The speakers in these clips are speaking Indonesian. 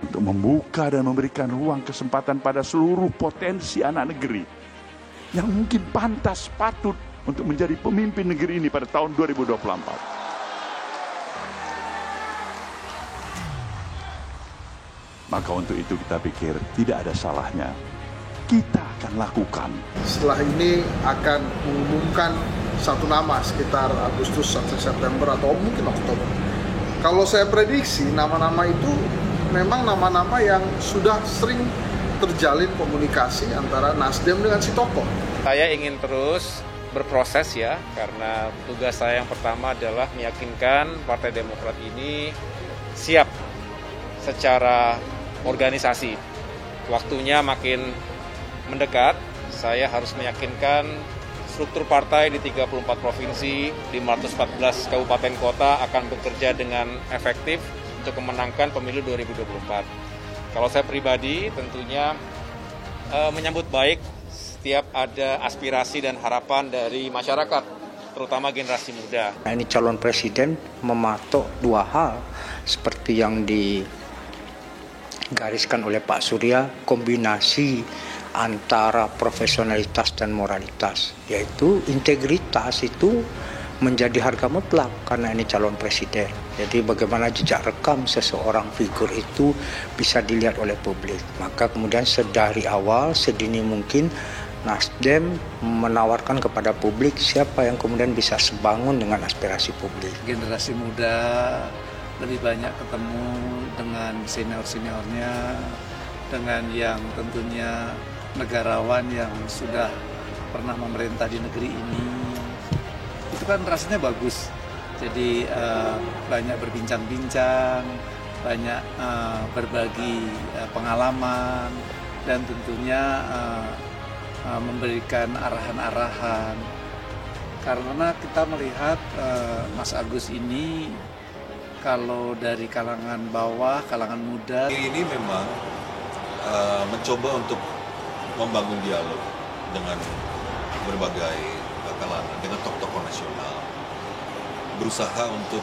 untuk membuka dan memberikan ruang kesempatan pada seluruh potensi anak negeri yang mungkin pantas, patut untuk menjadi pemimpin negeri ini pada tahun 2024. Maka untuk itu kita pikir tidak ada salahnya kita akan lakukan. Setelah ini akan mengumumkan satu nama sekitar Agustus sampai September atau mungkin Oktober. Kalau saya prediksi nama-nama itu memang nama-nama yang sudah sering terjalin komunikasi antara Nasdem dengan si tokoh. Saya ingin terus berproses ya, karena tugas saya yang pertama adalah meyakinkan Partai Demokrat ini siap secara organisasi. Waktunya makin mendekat, saya harus meyakinkan struktur partai di 34 provinsi, 514 kabupaten kota akan bekerja dengan efektif untuk memenangkan pemilu 2024. Kalau saya pribadi tentunya menyambut baik setiap ada aspirasi dan harapan dari masyarakat, terutama generasi muda. Nah, ini calon presiden mematok dua hal seperti yang digariskan oleh Pak Surya, kombinasi antara profesionalitas dan moralitas, yaitu integritas itu menjadi harga mutlak karena ini calon presiden. Jadi bagaimana jejak rekam seseorang figur itu bisa dilihat oleh publik. Maka kemudian sedari awal, sedini mungkin Nasdem menawarkan kepada publik siapa yang kemudian bisa sebangun dengan aspirasi publik. Generasi muda lebih banyak ketemu dengan senior-seniornya, dengan yang tentunya negarawan yang sudah pernah memerintah di negeri ini. Itu kan rasanya bagus. Jadi banyak berbincang-bincang, banyak berbagi pengalaman, dan tentunya memberikan arahan-arahan. Karena kita melihat Mas Agus ini kalau dari kalangan bawah, kalangan muda, ini memang mencoba untuk membangun dialog dengan berbagai kalangan, dengan tokoh-tokoh nasional, berusaha untuk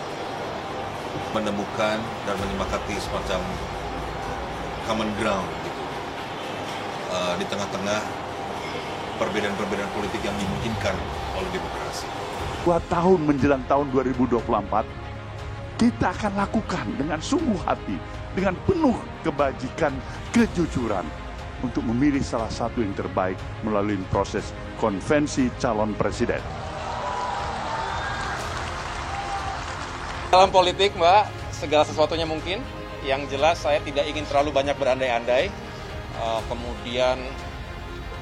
menemukan dan menyepakati semacam common ground gitu. Di tengah-tengah perbedaan-perbedaan politik yang dimungkinkan oleh demokrasi. 2 tahun menjelang tahun 2024, kita akan lakukan dengan sungguh hati, dengan penuh kebajikan, kejujuran, untuk memilih salah satu yang terbaik melalui proses konvensi calon presiden. Dalam politik, Mbak, segala sesuatunya mungkin. Yang jelas saya tidak ingin terlalu banyak berandai-andai, kemudian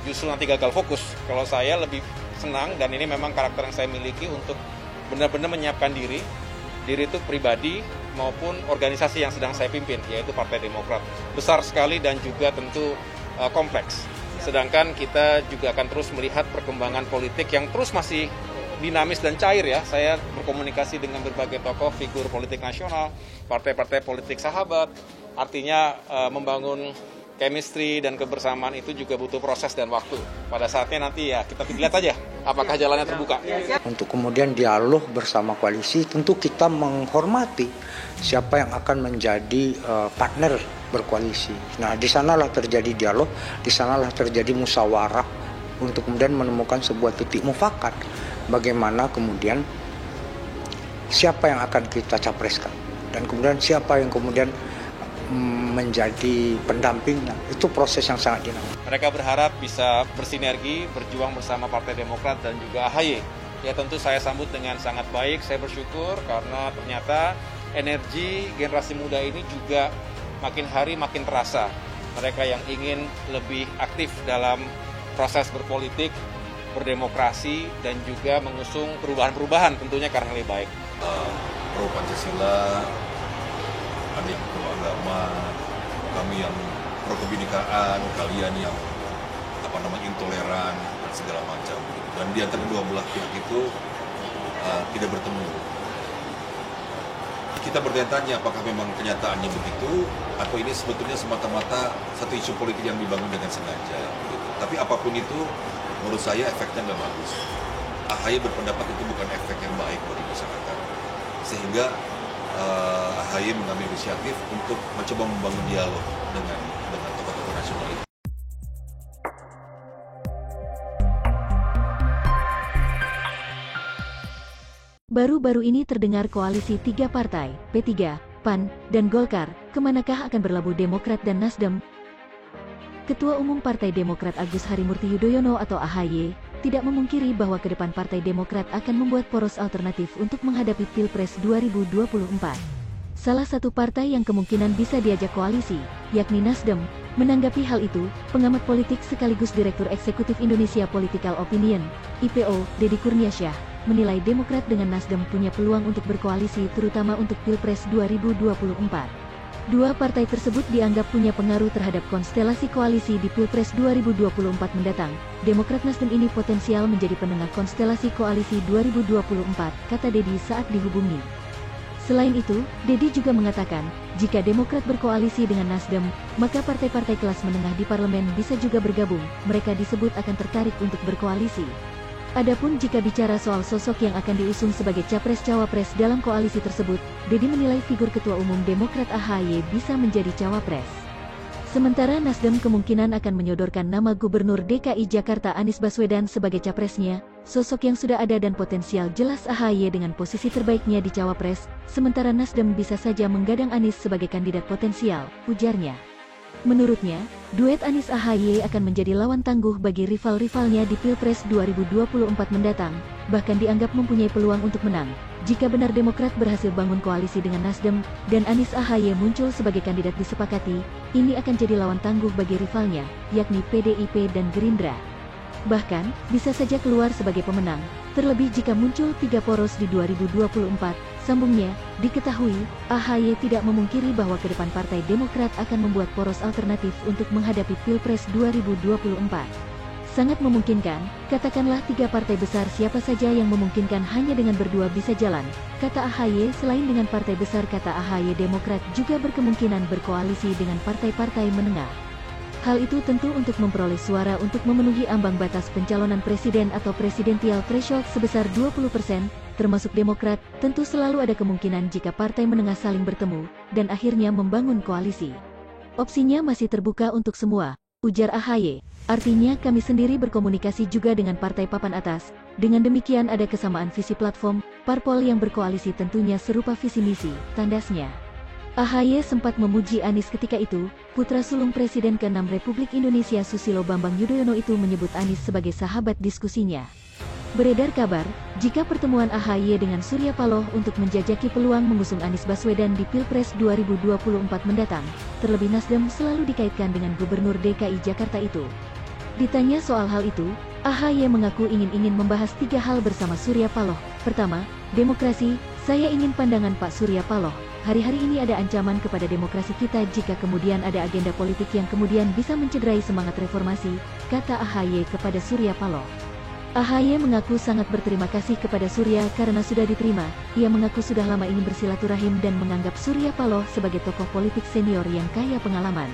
justru nanti gagal fokus. Kalau saya lebih senang, dan ini memang karakter yang saya miliki, untuk benar-benar menyiapkan diri itu pribadi maupun organisasi yang sedang saya pimpin, yaitu Partai Demokrat. Besar sekali dan juga tentu kompleks. Sedangkan kita juga akan terus melihat perkembangan politik yang terus masih dinamis dan cair ya. Saya berkomunikasi dengan berbagai tokoh figur politik nasional, partai-partai politik sahabat. Artinya membangun chemistry dan kebersamaan itu juga butuh proses dan waktu. Pada saatnya nanti ya kita lihat aja apakah jalannya terbuka. Untuk kemudian dialog bersama koalisi, tentu kita menghormati siapa yang akan menjadi partner berkoalisi. Nah, di sanalah terjadi dialog, di sanalah terjadi musyawarah untuk kemudian menemukan sebuah titik mufakat. Bagaimana kemudian siapa yang akan kita capreskan dan kemudian siapa yang kemudian menjadi pendampingnya. Itu proses yang sangat dinamis. Mereka berharap bisa bersinergi, berjuang bersama Partai Demokrat dan juga AHY. Ya tentu saya sambut dengan sangat baik, saya bersyukur karena ternyata energi generasi muda ini juga makin hari makin terasa. Mereka yang ingin lebih aktif dalam proses berpolitik, berdemokrasi, dan juga mengusung perubahan-perubahan tentunya karena lebih baik. Pro Pancasila, ada yang pro agama, kami yang pro kebinekaan, kalian yang intoleran dan segala macam. Dan di antara kedua belah pihak itu tidak bertemu. Kita bertanya apakah memang kenyataannya begitu atau ini sebetulnya semata-mata satu isu politik yang dibangun dengan sengaja. Gitu. Tapi apapun itu, menurut saya efeknya nggak bagus. AHY berpendapat itu bukan efek yang baik bagi masyarakat. Sehingga AHY mengambil inisiatif untuk mencoba membangun dialog dengan tokoh-tokoh nasional itu. Baru-baru ini terdengar koalisi 3 partai, P3, PAN, dan Golkar, kemanakah akan berlabuh Demokrat dan Nasdem? Ketua Umum Partai Demokrat Agus Harimurti Yudhoyono atau AHY, tidak memungkiri bahwa ke depan Partai Demokrat akan membuat poros alternatif untuk menghadapi Pilpres 2024. Salah satu partai yang kemungkinan bisa diajak koalisi, yakni Nasdem. Menanggapi hal itu, pengamat politik sekaligus Direktur Eksekutif Indonesia Political Opinion, IPO, Deddy Kurniasyah, menilai Demokrat dengan Nasdem punya peluang untuk berkoalisi terutama untuk Pilpres 2024. Dua partai tersebut dianggap punya pengaruh terhadap konstelasi koalisi di Pilpres 2024 mendatang. Demokrat Nasdem ini potensial menjadi penengah konstelasi koalisi 2024, kata Deddy saat dihubungi. Selain itu, Deddy juga mengatakan, jika Demokrat berkoalisi dengan Nasdem, maka partai-partai kelas menengah di parlemen bisa juga bergabung, mereka disebut akan tertarik untuk berkoalisi. Adapun jika bicara soal sosok yang akan diusung sebagai capres-cawapres dalam koalisi tersebut, Deddy menilai figur Ketua Umum Demokrat AHY bisa menjadi cawapres. Sementara Nasdem kemungkinan akan menyodorkan nama Gubernur DKI Jakarta Anies Baswedan sebagai capresnya, sosok yang sudah ada dan potensial jelas AHY dengan posisi terbaiknya di cawapres, sementara Nasdem bisa saja menggadang Anies sebagai kandidat potensial, ujarnya. Menurutnya, duet Anies AHY akan menjadi lawan tangguh bagi rival-rivalnya di Pilpres 2024 mendatang, bahkan dianggap mempunyai peluang untuk menang. Jika benar Demokrat berhasil bangun koalisi dengan Nasdem, dan Anies AHY muncul sebagai kandidat disepakati, ini akan jadi lawan tangguh bagi rivalnya, yakni PDIP dan Gerindra. Bahkan, bisa saja keluar sebagai pemenang, terlebih jika muncul 3 poros di 2024, sambungnya, diketahui, AHY tidak memungkiri bahwa ke depan Partai Demokrat akan membuat poros alternatif untuk menghadapi Pilpres 2024. Sangat memungkinkan, katakanlah 3 partai besar siapa saja yang memungkinkan hanya dengan berdua bisa jalan, kata AHY. Selain dengan partai besar, kata AHY, Demokrat juga berkemungkinan berkoalisi dengan partai-partai menengah. Hal itu tentu untuk memperoleh suara untuk memenuhi ambang batas pencalonan presiden atau presidensial threshold sebesar 20%, termasuk Demokrat, tentu selalu ada kemungkinan jika partai menengah saling bertemu, dan akhirnya membangun koalisi. Opsinya masih terbuka untuk semua, ujar AHY. Artinya kami sendiri berkomunikasi juga dengan partai papan atas, dengan demikian ada kesamaan visi platform, parpol yang berkoalisi tentunya serupa visi misi, tandasnya. AHY sempat memuji Anies ketika itu, putra sulung Presiden ke-6 Republik Indonesia Susilo Bambang Yudhoyono itu menyebut Anies sebagai sahabat diskusinya. Beredar kabar, jika pertemuan AHY dengan Surya Paloh untuk menjajaki peluang mengusung Anies Baswedan di Pilpres 2024 mendatang, terlebih Nasdem selalu dikaitkan dengan Gubernur DKI Jakarta itu. Ditanya soal hal itu, AHY mengaku ingin membahas 3 hal bersama Surya Paloh. Pertama, demokrasi, saya ingin pandangan Pak Surya Paloh. Hari-hari ini ada ancaman kepada demokrasi kita jika kemudian ada agenda politik yang kemudian bisa mencederai semangat reformasi, kata AHY kepada Surya Paloh. AHY mengaku sangat berterima kasih kepada Surya karena sudah diterima. Ia mengaku sudah lama ingin bersilaturahim dan menganggap Surya Paloh sebagai tokoh politik senior yang kaya pengalaman.